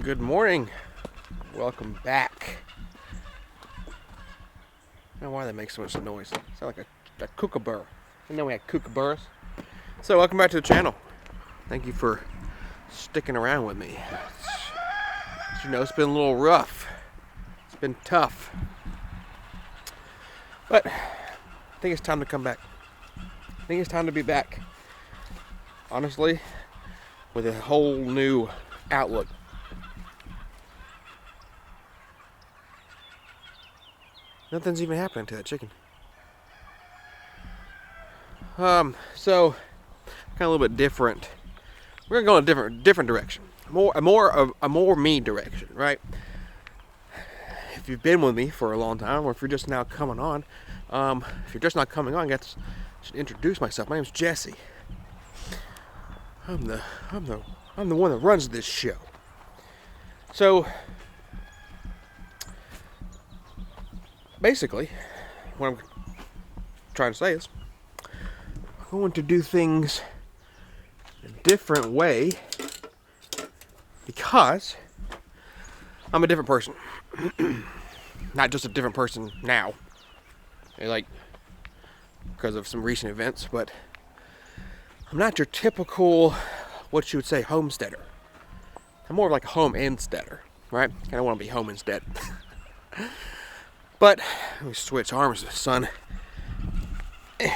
Good morning. Welcome back. I don't know why that makes so much noise. It sounds like a kookaburra. I know we had kookaburras. So welcome back to the channel. Thank you for sticking around with me. You know, it's been a little rough. It's been tough. But I think it's time to come back. I think it's time to be back. Honestly, with a whole new outlook. Nothing's even happening to that chicken. So kind of a little bit different. We're gonna go in a different direction. A more me direction, right? If you've been with me for a long time, or if you're just now coming on, if you're just not coming on, I should introduce myself. My name's Jesse. I'm the one that runs this show. So basically, what I'm trying to say is, I'm going to do things a different way because I'm a different person. Not just a different person now, like because of some recent events, but I'm not your typical, what you would say, homesteader. I'm more like a home-insteader, right? I kind of want to be home instead. But let me switch arms, son. Got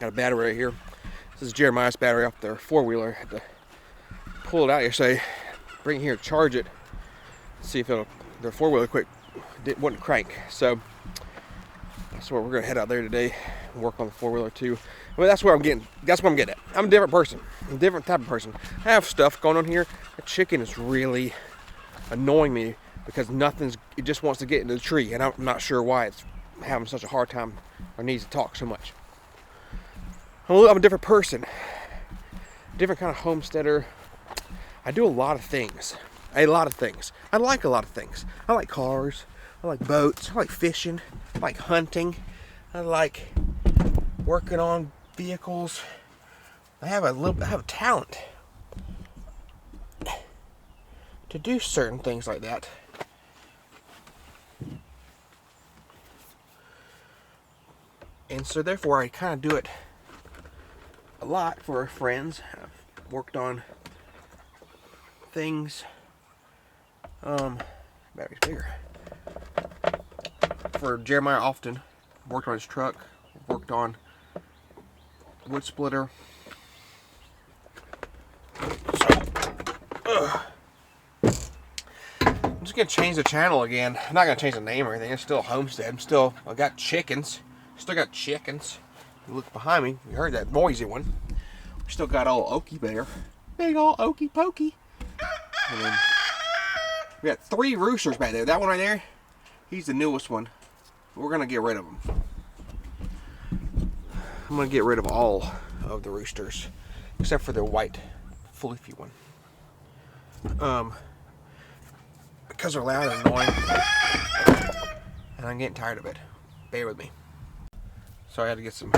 a battery right here. This is Jeremiah's battery off their four-wheeler. Had to pull it out yesterday, bring it here, charge it, see if their four-wheeler wouldn't crank. So that's where we're gonna head out there today and work on the four-wheeler too. Well, that's what I'm getting at. I'm a different person. I'm a different type of person. I have stuff going on here. That chicken is really annoying me because it just wants to get into the tree, and I'm not sure why it's having such a hard time or needs to talk so much. I'm a different person, different kind of homesteader. I do a lot of things. I like a lot of things. I like cars. I like boats. I like fishing. I like hunting. I like working on vehicles. I have a talent to do certain things like that. And so therefore I kind of do it a lot for friends. I've worked on things, battery's bigger. For Jeremiah often, worked on his truck, worked on wood splitter. So, I'm just gonna change the channel again. I'm not gonna change the name or anything. It's still Homestead. I got chickens. Still got chickens. You look behind me, you heard that noisy one. We still got old Okie there. Big old Okie Pokey. And then we got 3 roosters back there. That one right there, he's the newest one. We're gonna get rid of him. I'm gonna get rid of all of the roosters, except for the white fluffy one. Because they're loud and annoying. And I'm getting tired of it. Bear with me. So I had to get some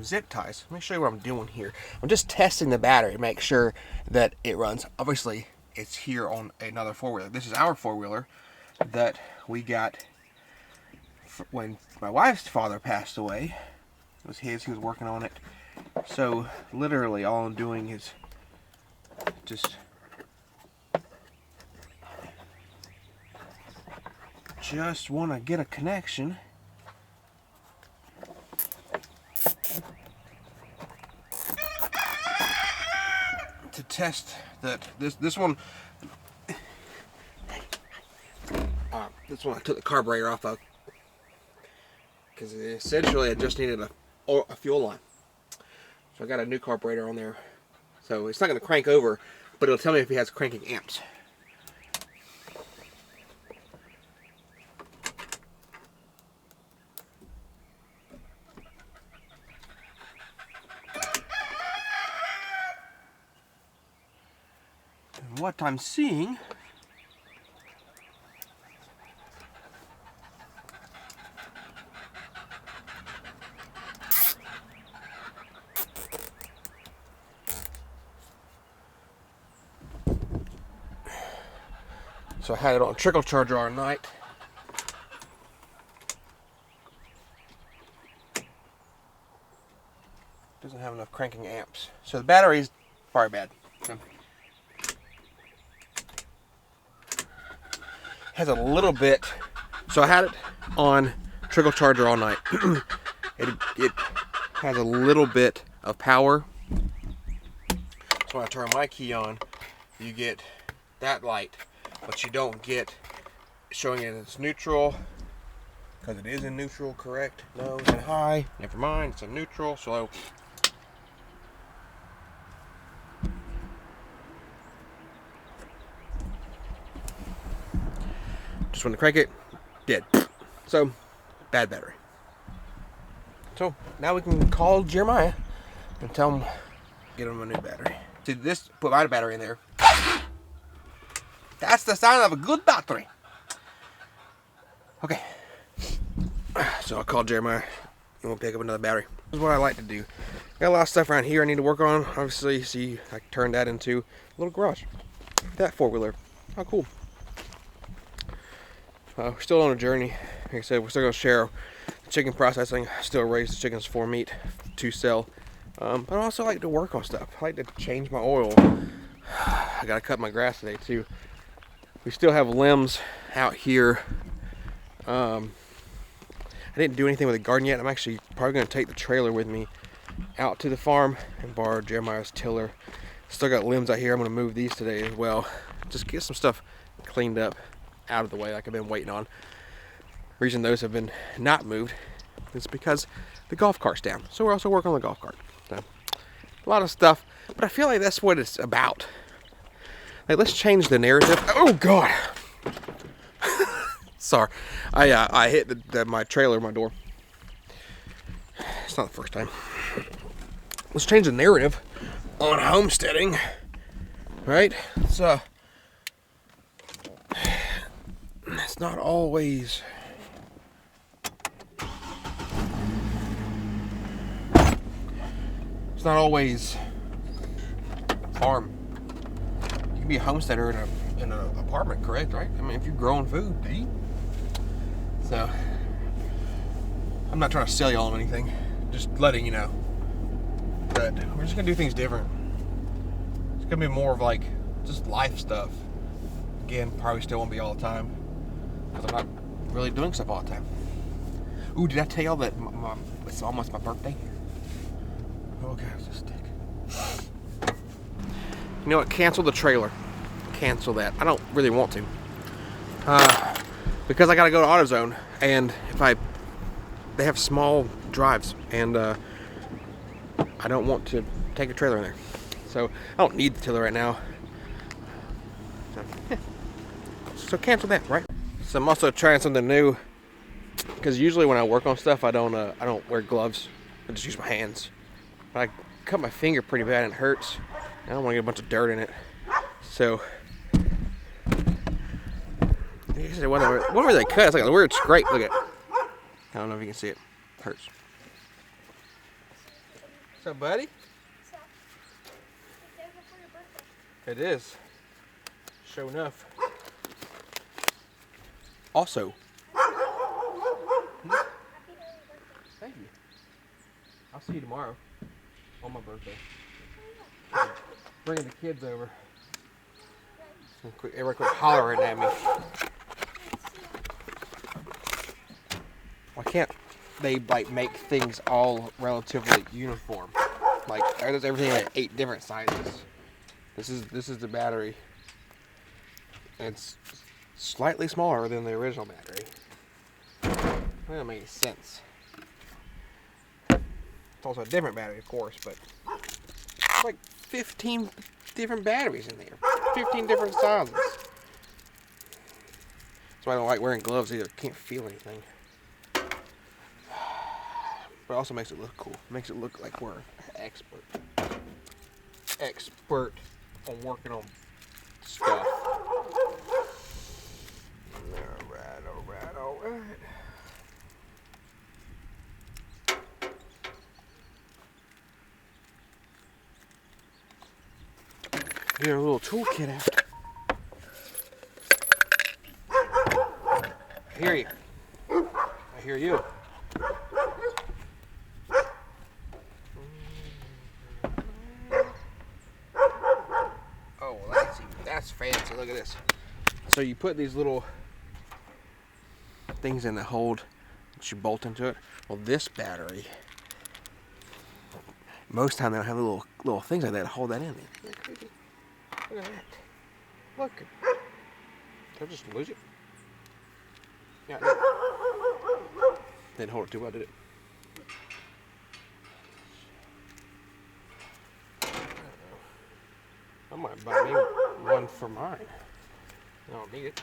zip ties. Let me show you what I'm doing here. I'm just testing the battery to make sure that it runs. Obviously, it's here on another four-wheeler. This is our four-wheeler that we got when my wife's father passed away. It was his. He was working on it. So literally all I'm doing is just want to get a connection. To test that this one I took the carburetor off of because essentially I just needed a fuel line. So I got a new carburetor on there. So it's not going to crank over, but it'll tell me if it has cranking amps. And what I'm seeing So I had it on trickle charger all night. Doesn't have enough cranking amps. So the battery's probably bad. So has a little bit. So I had it on trickle charger all night. it has a little bit of power. So when I turn my key on, you get that light, but you don't get showing it as neutral, because it is in neutral, correct? No, it's in high. Never mind, it's in neutral. So just when to crank it, dead. So bad battery. So now we can call Jeremiah and tell him, get him a new battery. See, this, put my battery in there. That's the sign of a good battery. Okay. So I'll call Jeremiah and we'll pick up another battery. This is what I like to do. Got a lot of stuff around here I need to work on. Obviously, see, I turned that into a little garage. That four-wheeler. How cool. We're still on a journey. Like I said, we're still going to share chicken processing. Still raise the chickens for meat to sell. But I also like to work on stuff. I like to change my oil. I got to cut my grass today too. We still have limbs out here. I didn't do anything with the garden yet. I'm actually probably going to take the trailer with me out to the farm and borrow Jeremiah's tiller. Still got limbs out here. I'm going to move these today as well. Just get some stuff cleaned up out of the way like I've been waiting on. The reason those have been not moved is because the golf cart's down. So we're also working on the golf cart. So, a lot of stuff, but I feel like that's what it's about. Like, let's change the narrative. Oh God. Sorry, I hit my trailer, my door. It's not the first time. Let's change the narrative on homesteading, right? It's not always. It's not always farm. You can be a homesteader in an apartment, correct? Right? I mean, if you're growing food to eat. So, I'm not trying to sell y'all on anything. Just letting you know that we're just gonna do things different. It's gonna be more of like just life stuff. Again, probably still won't be all the time because I'm not really doing stuff all the time. Ooh, did I tell y'all that it's almost my birthday? Okay, it's a stick. You know what? Cancel the trailer. Cancel that. I don't really want to. Because I gotta go to AutoZone, and they have small drives, and I don't want to take a trailer in there. So I don't need the tiller right now. So cancel that, right? So I'm also trying something new, because usually when I work on stuff, I don't wear gloves. I just use my hands. But I cut my finger pretty bad and it hurts. I don't want to get a bunch of dirt in it. So whatever they cut, it's like a weird scrape. Look at it. I don't know if you can see it. It hurts. What's up, buddy? It is. Sure enough. Also. Thank you. I'll see you tomorrow. On my birthday. Bringing the kids over. Everybody quit hollering at me. Why can't they like make things all relatively uniform? Like there's everything at 8 different sizes. This is the battery. It's slightly smaller than the original battery. That doesn't make sense. It's also a different battery, of course, but it's like 15 different batteries in there. 15 different sizes. That's why I don't like wearing gloves either. Can't feel anything. But it also makes it look cool. Makes it look like we're expert on working on stuff. Alright. Get our little toolkit out. hear you. I hear you. Oh, well, that's fancy. Look at this. So you put these little things in the hold that you bolt into it. Well, this battery, most time they don't have little things like that to hold that in. Look at that. Look. Did I just lose it? Yeah, I did. Didn't hold it too well, did it? I might buy me one for mine. I don't need it.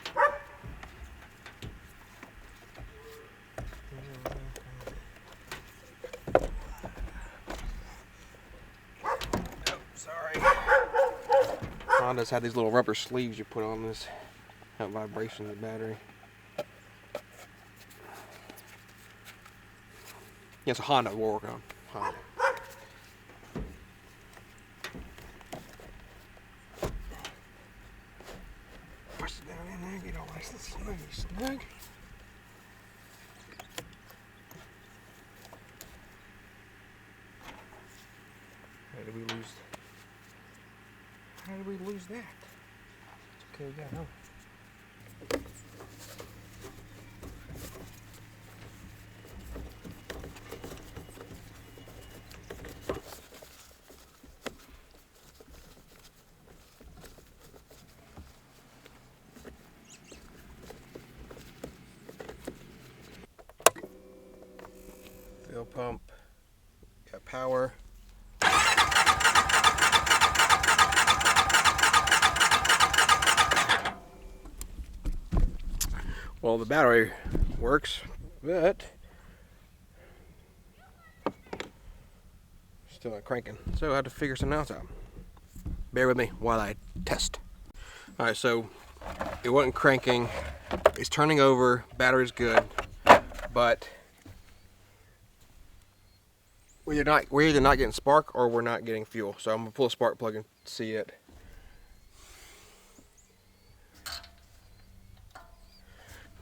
Oh, sorry. Honda's had these little rubber sleeves you put on this. Help vibration of the battery. Yeah, it's a Honda we're working on. Honda. Push it down in there, get all nice and snug. How did we lose that? It's okay, we got it home. Fuel pump, got power. Well, the battery works, but still not cranking. So I have to figure something else out. Bear with me while I test. All right, so it wasn't cranking. It's turning over. Battery's good, but we're either not getting spark or we're not getting fuel. So I'm gonna pull a spark plug and see it.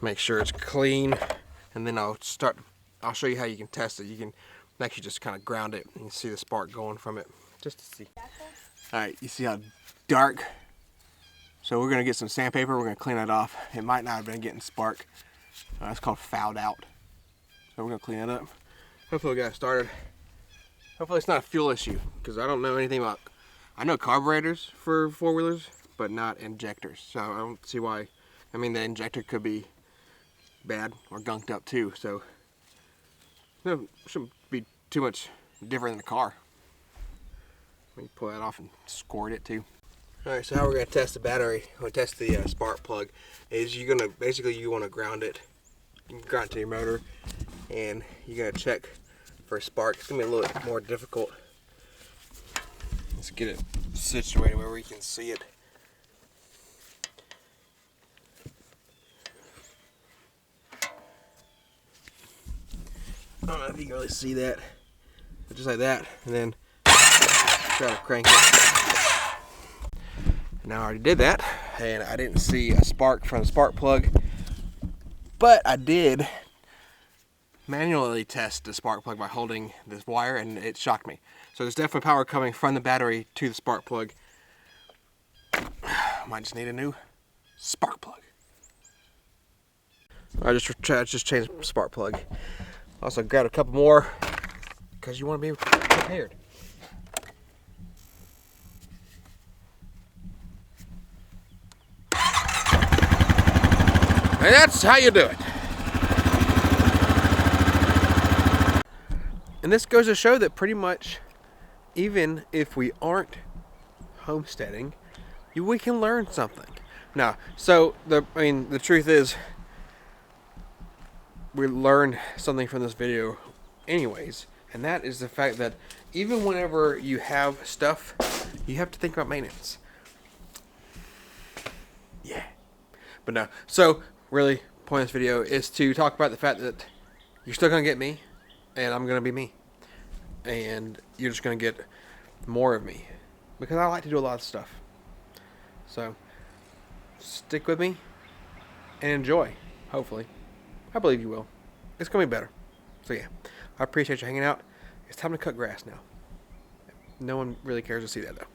Make sure it's clean, and then I'll show you how you can test it. You can actually just kind of ground it and you see the spark going from it, just to see. All right, you see how dark? So we're gonna get some sandpaper, we're gonna clean that off. It might not have been getting spark. It's called fouled out. So we're gonna clean it up. Hopefully we got it started. Hopefully it's not a fuel issue, because I don't know anything about, I know carburetors for four-wheelers, but not injectors. So I don't see why, I mean the injector could be bad or gunked up too, so it shouldn't be too much different than the car. Let me pull that off and squirt it too. Alright, so how we're going to test the battery, or test the spark plug, is you want to ground it. You can ground it to your motor, and you're going to check for a spark. It's going to be a little bit more difficult. Let's get it situated where we can see it. I don't know if you can really see that, but just like that, and then try to crank it. Now I already did that, and I didn't see a spark from the spark plug, but I did manually test the spark plug by holding this wire, and it shocked me. So there's definitely power coming from the battery to the spark plug. Might just need a new spark plug. I just changed the spark plug. Also grabbed a couple more because you want to be prepared. And that's how you do it. And this goes to show that pretty much, even if we aren't homesteading, we can learn something. Now, so the truth is, we learned something from this video anyways, and that is the fact that even whenever you have stuff, you have to think about maintenance. Yeah. But no, so really, point of this video is to talk about the fact that you're still gonna get me, and I'm gonna be me, and you're just gonna get more of me, because I like to do a lot of stuff. So stick with me and enjoy, hopefully. I believe you will. It's going to be better. So yeah, I appreciate you hanging out. It's time to cut grass now. No one really cares to see that though.